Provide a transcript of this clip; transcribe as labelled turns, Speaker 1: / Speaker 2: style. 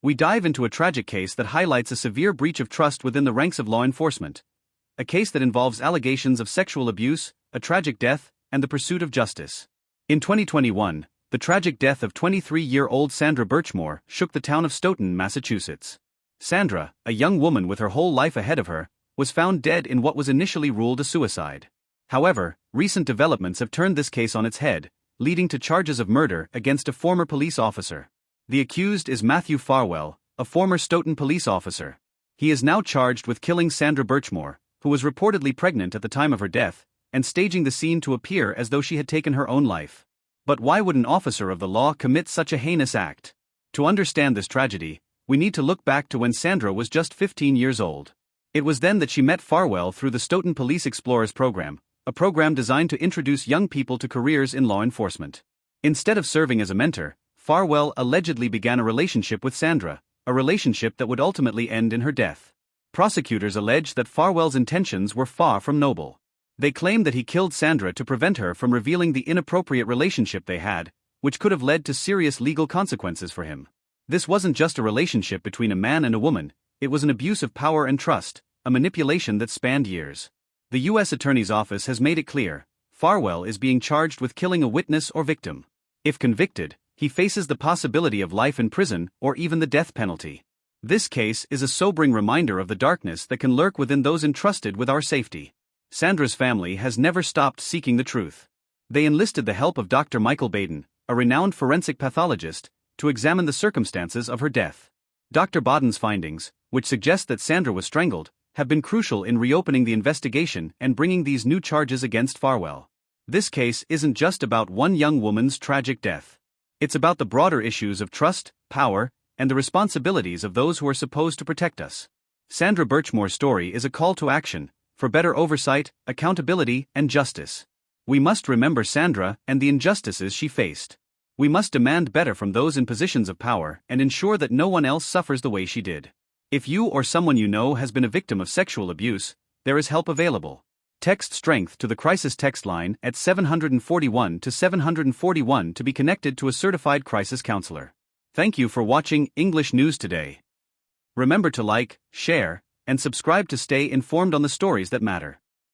Speaker 1: we dive into a tragic case that highlights a severe breach of trust within the ranks of law enforcement. A case that involves allegations of sexual abuse, a tragic death, and the pursuit of justice. In 2021, the tragic death of 23-year-old Sandra Birchmore shook the town of Stoughton, Massachusetts. Sandra, a young woman with her whole life ahead of her, was found dead in what was initially ruled a suicide. However, recent developments have turned this case on its head, leading to charges of murder against a former police officer. The accused is Matthew Farwell, a former Stoughton police officer. He is now charged with killing Sandra Birchmore, who was reportedly pregnant at the time of her death, and staging the scene to appear as though she had taken her own life. But why would an officer of the law commit such a heinous act? To understand this tragedy, we need to look back to when Sandra was just 15 years old. It was then that she met Farwell through the Stoughton Police Explorers program, a program designed to introduce young people to careers in law enforcement. Instead of serving as a mentor, Farwell allegedly began a relationship with Sandra, a relationship that would ultimately end in her death. Prosecutors allege that Farwell's intentions were far from noble. They claim that he killed Sandra to prevent her from revealing the inappropriate relationship they had, which could have led to serious legal consequences for him. This wasn't just a relationship between a man and a woman, it was an abuse of power and trust, a manipulation that spanned years. The U.S. Attorney's Office has made it clear, Farwell is being charged with killing a witness or victim. If convicted, he faces the possibility of life in prison or even the death penalty. This case is a sobering reminder of the darkness that can lurk within those entrusted with our safety. Sandra's family has never stopped seeking the truth. They enlisted the help of Dr. Michael Baden, a renowned forensic pathologist, to examine the circumstances of her death. Dr. Baden's findings, which suggest that Sandra was strangled, have been crucial in reopening the investigation and bringing these new charges against Farwell. This case isn't just about one young woman's tragic death. It's about the broader issues of trust, power, and the responsibilities of those who are supposed to protect us. Sandra Birchmore's story is a call to action, for better oversight, accountability, and justice. We must remember Sandra and the injustices she faced. We must demand better from those in positions of power and ensure that no one else suffers the way she did. If you or someone you know has been a victim of sexual abuse, there is help available. Text STRENGTH to the crisis text line at 741 to 741 to be connected to a certified crisis counselor. Thank you for watching English News Today. Remember to like, share, and subscribe to stay informed on the stories that matter.